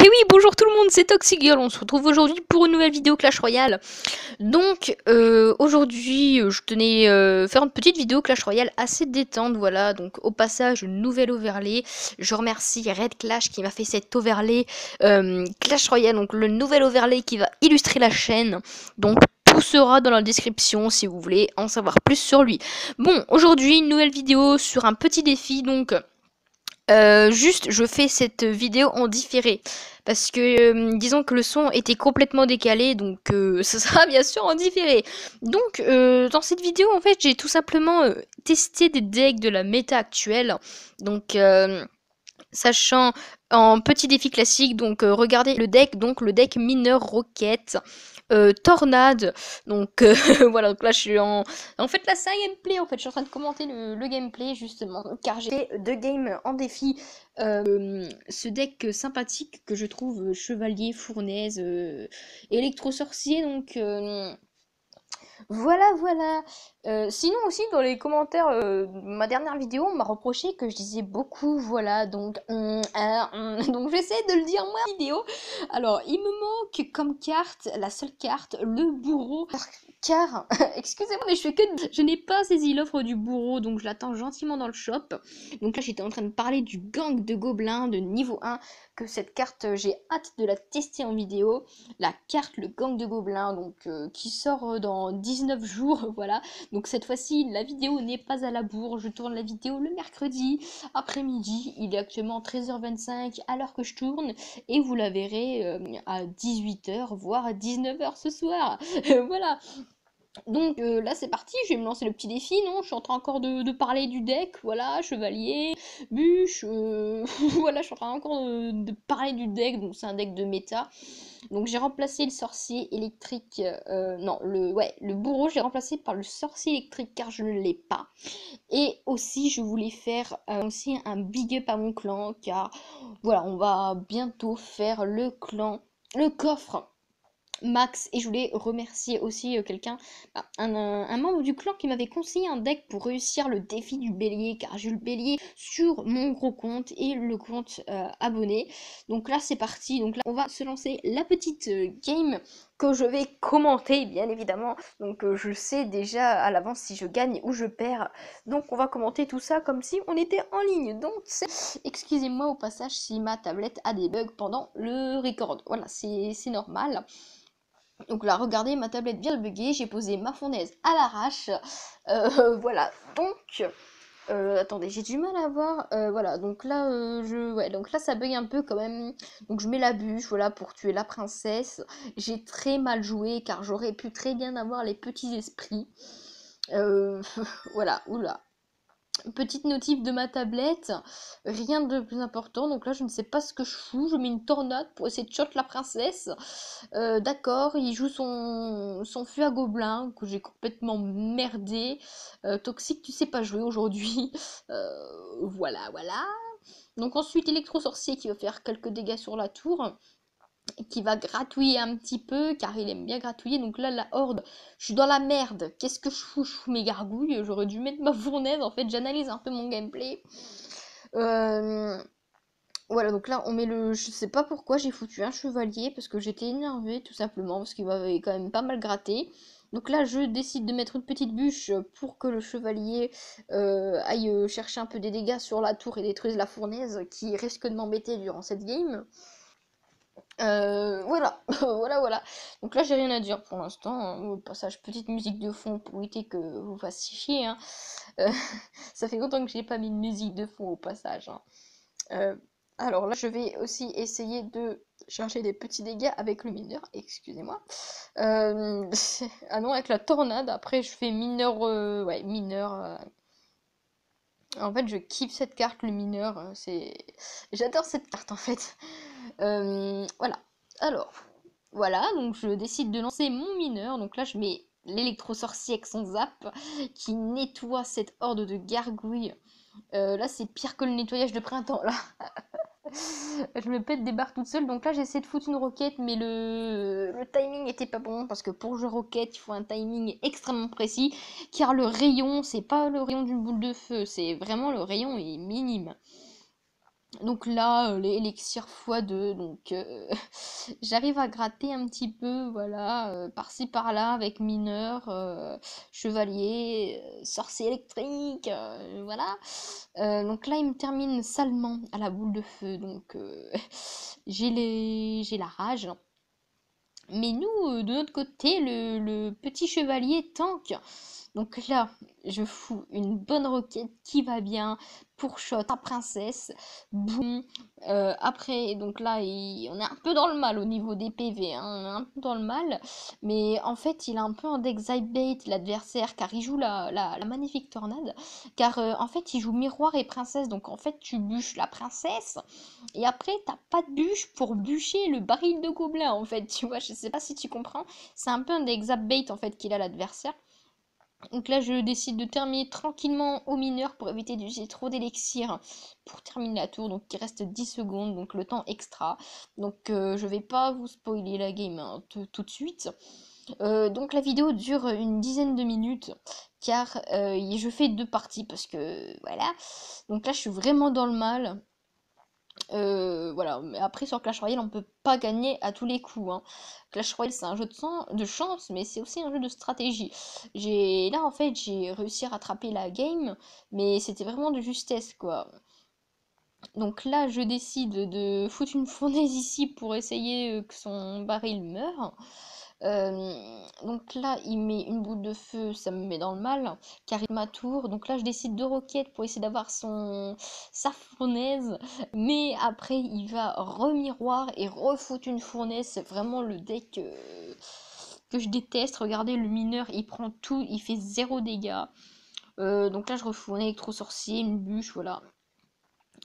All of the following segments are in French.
Et oui, bonjour tout le monde, c'est Toxic Girl, on se retrouve aujourd'hui pour une nouvelle vidéo Clash Royale. Donc, aujourd'hui, je tenais faire une petite vidéo Clash Royale assez détente, voilà. Donc, au passage, une nouvelle overlay. Je remercie Red Clash qui m'a fait cet overlay Clash Royale, donc le nouvel overlay qui va illustrer la chaîne. Donc, tout sera dans la description si vous voulez en savoir plus sur lui. Bon, aujourd'hui, une nouvelle vidéo sur un petit défi, donc... juste, je fais cette vidéo en différé parce que disons que le son était complètement décalé, donc ce sera bien sûr en différé. Donc dans cette vidéo, en fait, j'ai tout simplement testé des decks de la méta actuelle. Donc sachant en petit défi classique, donc regardez le deck mineur roquette. Tornade, donc voilà, donc là je suis en fait là c'est un gameplay, en fait je suis en train de commenter le gameplay justement, car j'ai fait 2 games en défi, ce deck sympathique que je trouve chevalier, fournaise, électro-sorcier, donc voilà. Sinon aussi dans les commentaires de ma dernière vidéo, on m'a reproché que je disais beaucoup, voilà, donc donc j'essaie de le dire moi en vidéo. Alors il me manque comme carte, la seule carte, le bourreau. Car, excusez-moi, mais je n'ai pas saisi l'offre du bourreau, donc je l'attends gentiment dans le shop. Donc là, j'étais en train de parler du gang de gobelins de niveau 1, que cette carte, j'ai hâte de la tester en vidéo. La carte, le gang de gobelins, donc qui sort dans 19 jours, voilà. Donc cette fois-ci, la vidéo n'est pas à la bourre, je tourne la vidéo le mercredi après-midi. Il est actuellement 13h25 à l'heure que je tourne, et vous la verrez à 18h, voire à 19h ce soir. Voilà. Donc là c'est parti, je vais me lancer le petit défi, non? Je suis en train encore de parler du deck, voilà, chevalier, bûche, voilà, je suis en train encore de parler du deck, donc c'est un deck de méta. Donc j'ai remplacé le sorcier électrique, non, le bourreau, j'ai remplacé par le sorcier électrique car je ne l'ai pas. Et aussi je voulais faire aussi un big up à mon clan, car voilà, on va bientôt faire le coffre Max, et je voulais remercier aussi quelqu'un, un membre du clan qui m'avait conseillé un deck pour réussir le défi du bélier, car j'ai eu le bélier sur mon gros compte et le compte abonné. Donc là c'est parti, donc là on va se lancer la petite game que je vais commenter bien évidemment. Donc je sais déjà à l'avance si je gagne ou je perds, donc on va commenter tout ça comme si on était en ligne. Donc excusez-moi au passage si ma tablette a des bugs pendant le record, voilà, c'est normal. Donc là, regardez, ma tablette vient de bugger, j'ai posé ma fournaise à l'arrache. Voilà, donc... attendez, j'ai du mal à voir. Voilà, donc là, ouais, donc là, ça bug un peu quand même. Donc je mets la bûche, voilà, pour tuer la princesse. J'ai très mal joué, car j'aurais pu très bien avoir les petits esprits. Voilà, oula. Petite notif de ma tablette, rien de plus important, donc là je ne sais pas ce que je fous, je mets une tornade pour essayer de shot la princesse. D'accord, il joue son fût à gobelin, que j'ai complètement merdé. Toxique, tu sais pas jouer aujourd'hui. Voilà. Donc ensuite électro-sorcier qui va faire quelques dégâts sur la tour, qui va gratouiller un petit peu, car il aime bien gratouiller. Donc là, la horde, je suis dans la merde. Qu'est-ce que je fous? Je fous mes gargouilles. J'aurais dû mettre ma fournaise. En fait, j'analyse un peu mon gameplay. Voilà, donc là, on met le... Je sais pas pourquoi j'ai foutu un chevalier, parce que j'étais énervée, tout simplement, parce qu'il m'avait quand même pas mal gratté. Donc là, je décide de mettre une petite bûche pour que le chevalier aille chercher un peu des dégâts sur la tour et détruise la fournaise, qui risque de m'embêter durant cette game. Voilà, voilà. Donc là, j'ai rien à dire pour l'instant, hein. Au passage, petite musique de fond pour éviter que vous fassiez chier, hein. Euh, Ça fait longtemps que j'ai pas mis de musique de fond au passage, hein. Alors là, je vais aussi essayer de chercher des petits dégâts avec le mineur, excusez-moi. Ah non, avec la tornade, après je fais mineur, ouais, mineur. En fait, je kiffe cette carte, le mineur, J'adore cette carte, en fait. Voilà. Alors, voilà, donc je décide de lancer mon mineur. Donc là, je mets l'électro-sorcier avec son zap qui nettoie cette horde de gargouilles. Là, c'est pire que le nettoyage de printemps, là. Je me pète des barres toute seule. Donc là, j'essaie de foutre une roquette, mais le timing était pas bon, parce que pour jouer roquette, il faut un timing extrêmement précis, car le rayon, c'est pas le rayon d'une boule de feu, c'est vraiment le rayon est minime. Donc là, l'élixir x2, donc j'arrive à gratter un petit peu, voilà, par-ci par-là avec mineur, chevalier, sorcier électrique, voilà. Donc là, il me termine salement à la boule de feu, donc j'ai la rage. Mais nous, de notre côté, le petit chevalier tank. Donc là, je fous une bonne roquette qui va bien pour shot à princesse. Boum. Après, donc là, on est un peu dans le mal au niveau des PV. Hein, on est un peu dans le mal. Mais en fait, il a un peu un deck bait l'adversaire car il joue la magnifique tornade. Car en fait, il joue miroir et princesse. Donc en fait, tu bûches la princesse. Et après, t'as pas de bûche pour bûcher le baril de gobelin, en fait, tu vois, je sais pas si tu comprends. C'est un peu un des bait en fait, qu'il a l'adversaire. Donc là, je décide de terminer tranquillement au mineur pour éviter d'utiliser trop d'élixir pour terminer la tour. Donc il reste 10 secondes, donc le temps extra. Donc je vais pas vous spoiler la game hein, tout de suite. Donc la vidéo dure une dizaine de minutes car je fais 2 parties parce que voilà. Donc là, je suis vraiment dans le mal. Voilà, mais après sur Clash Royale, on peut pas gagner à tous les coups. Hein. Clash Royale, c'est un jeu de chance, mais c'est aussi un jeu de stratégie. Là, en fait, j'ai réussi à rattraper la game, mais c'était vraiment de justesse, quoi. Donc là, je décide de foutre une fournaise ici pour essayer que son baril meure. Donc là, il met une boule de feu, ça me met dans le mal, car il ma tour. Donc là, je décide de roquette pour essayer d'avoir sa fournaise. Mais après, il va remiroir et refoutre une fournaise. C'est vraiment le deck que je déteste. Regardez, le mineur, il prend tout, il fait 0 dégâts. Donc là, je refous un électro-sorcier, une bûche, voilà.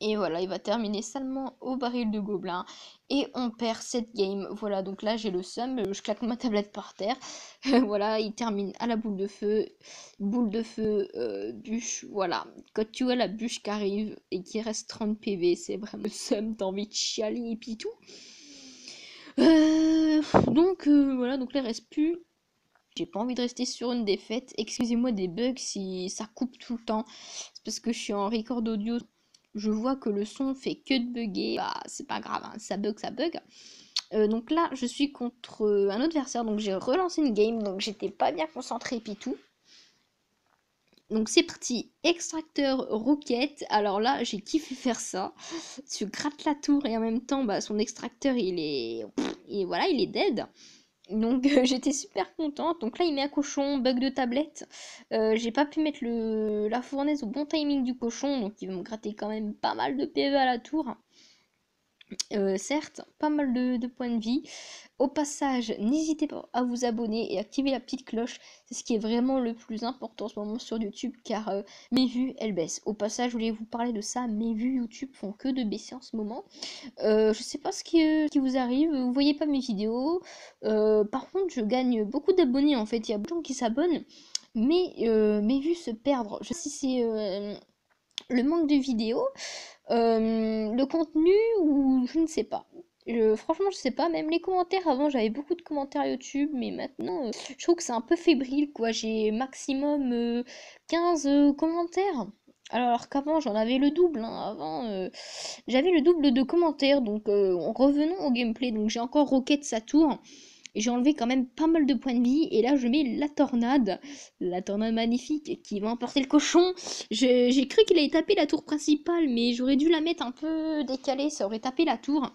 Et voilà, il va terminer salement au baril de gobelin. Et on perd cette game. Voilà, donc là j'ai le seum. Je claque ma tablette par terre. Voilà, il termine à la boule de feu. Boule de feu, bûche. Voilà. Quand tu vois la bûche qui arrive et qui reste 30 PV, c'est vraiment le seum. T'as envie de chialer et puis tout. Donc voilà, donc là il reste plus. J'ai pas envie de rester sur une défaite. Excusez-moi des bugs si ça coupe tout le temps. C'est parce que je suis en record audio. Je vois que le son fait que de bugger. Bah, c'est pas grave, hein. Ça bug, ça bug. Donc là, je suis contre un autre adversaire. Donc j'ai relancé une game. Donc j'étais pas bien concentrée et puis tout. Donc c'est parti. Extracteur roquette. Alors là, j'ai kiffé faire ça. Tu grattes la tour et en même temps, bah, son extracteur, il est dead. Donc j'étais super contente. Donc là il met un cochon, bug de tablette. J'ai pas pu mettre la fournaise au bon timing du cochon, donc il va me gratter quand même pas mal de PV à la tour. Certes, pas mal de points de vie. Au passage, n'hésitez pas à vous abonner et activer la petite cloche. C'est ce qui est vraiment le plus important en ce moment sur YouTube car mes vues elles baissent. Au passage, je voulais vous parler de ça. Mes vues YouTube font que de baisser en ce moment. Je sais pas ce qui vous arrive, vous voyez pas mes vidéos. Par contre, je gagne beaucoup d'abonnés en fait. Il y a beaucoup de gens qui s'abonnent, mais mes vues se perdent. Je sais pas si c'est le manque de vidéos, le contenu ou je ne sais pas. Franchement, je sais pas. Même les commentaires, avant j'avais beaucoup de commentaires YouTube, mais maintenant je trouve que c'est un peu fébrile quoi. J'ai maximum 15 commentaires. Alors qu'avant j'en avais le double. Hein. Avant j'avais le double de commentaires. Donc revenons au gameplay. Donc j'ai encore Rocket sa tour. J'ai enlevé quand même pas mal de points de vie. Et là je mets la tornade magnifique qui va emporter le cochon. J'ai cru qu'il allait taper la tour principale, mais j'aurais dû la mettre un peu décalée, ça aurait tapé la tour.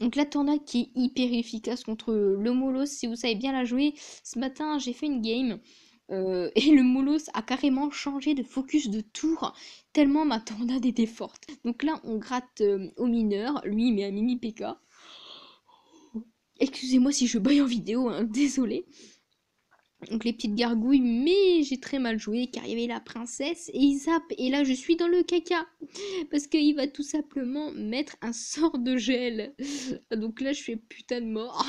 Donc la tornade qui est hyper efficace contre le Molos, si vous savez bien la jouer. Ce matin j'ai fait une game et le Molos a carrément changé de focus de tour tellement ma tornade était forte. Donc là on gratte au mineur, lui il met un mini PK. Excusez-moi si je baille en vidéo, hein, désolé. Donc les petites gargouilles, mais j'ai très mal joué car il y avait la princesse et il zappe. Et là je suis dans le caca parce qu'il va tout simplement mettre un sort de gel. Donc là je fais putain de mort.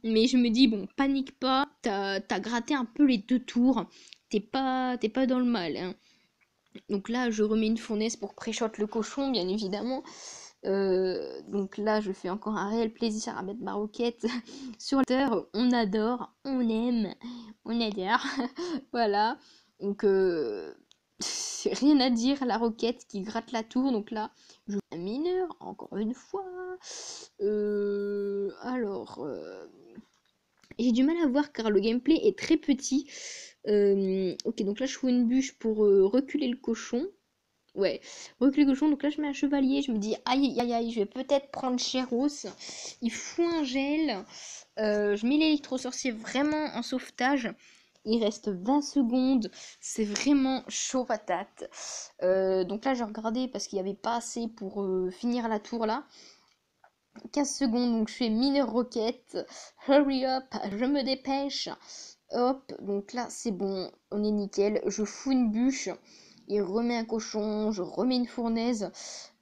Mais je me dis bon, panique pas, t'as gratté un peu les 2 tours. T'es pas dans le mal. Hein. Donc là je remets une fournaise pour pré-shot le cochon bien évidemment. Donc là, je fais encore un réel plaisir à mettre ma roquette sur la terre. On adore, on aime, on adore. Voilà. Donc Rien à dire, la roquette qui gratte la tour. Donc là, je joue un mineur, encore une fois. J'ai du mal à voir car le gameplay est très petit. Ok, donc là, je fous une bûche pour reculer le cochon. Ouais, reculer le cochon. Donc là, je mets un chevalier. Je me dis, aïe, aïe, aïe, je vais peut-être prendre Chéros. Il fout un gel. Je mets l'électro-sorcier vraiment en sauvetage. Il reste 20 secondes. C'est vraiment chaud patate. Donc là, j'ai regardé parce qu'il n'y avait pas assez pour finir la tour là. 15 secondes, donc je fais mineur roquette. Hurry up, je me dépêche. Hop, donc là, c'est bon. On est nickel. Je fous une bûche. Il remet un cochon. Je remets une fournaise.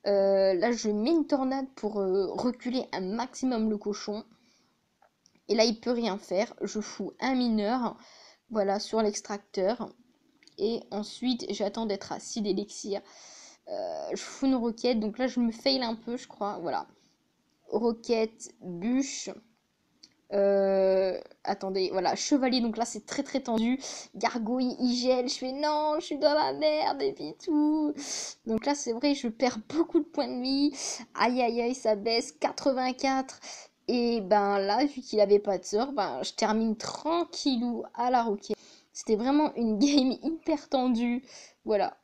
Là, je mets une tornade pour reculer un maximum le cochon. Et là, il peut rien faire. Je fous un mineur. Voilà, sur l'extracteur. Et ensuite, j'attends d'être à 6 d'élixir. Je fous une roquette. Donc là, je me fail un peu, je crois. Voilà. Roquette, bûche. Attendez, voilà, chevalier, donc là c'est très très tendu. Gargouille, il gèle, je fais non, je suis dans la merde et puis tout. Donc là c'est vrai, je perds beaucoup de points de vie. Aïe aïe aïe, ça baisse 84. Et ben là, vu qu'il avait pas de sort, ben je termine tranquillou à la roquette. C'était vraiment une game hyper tendue. Voilà.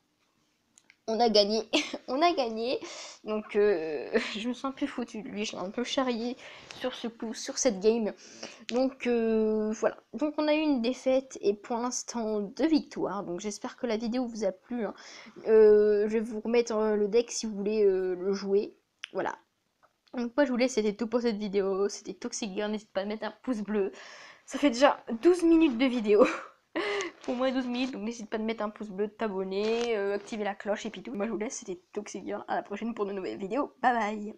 On a gagné, on a gagné. Donc je me sens un peu foutu de lui, je l'ai un peu charrié sur ce coup, sur cette game. Donc voilà, donc on a eu une défaite et pour l'instant 2 victoires. Donc j'espère que la vidéo vous a plu, hein. Je vais vous remettre le deck si vous voulez le jouer. Voilà. Donc moi je vous laisse, c'était tout pour cette vidéo. C'était Toxic Girl, n'hésite pas à mettre un pouce bleu. Ça fait déjà 12 minutes de vidéo. Pour moins de 12 minutes, donc n'hésite pas de mettre un pouce bleu, de t'abonner, activer la cloche et puis tout. Moi je vous laisse, c'était Toxic Girl, à la prochaine pour de nouvelles vidéos. Bye bye.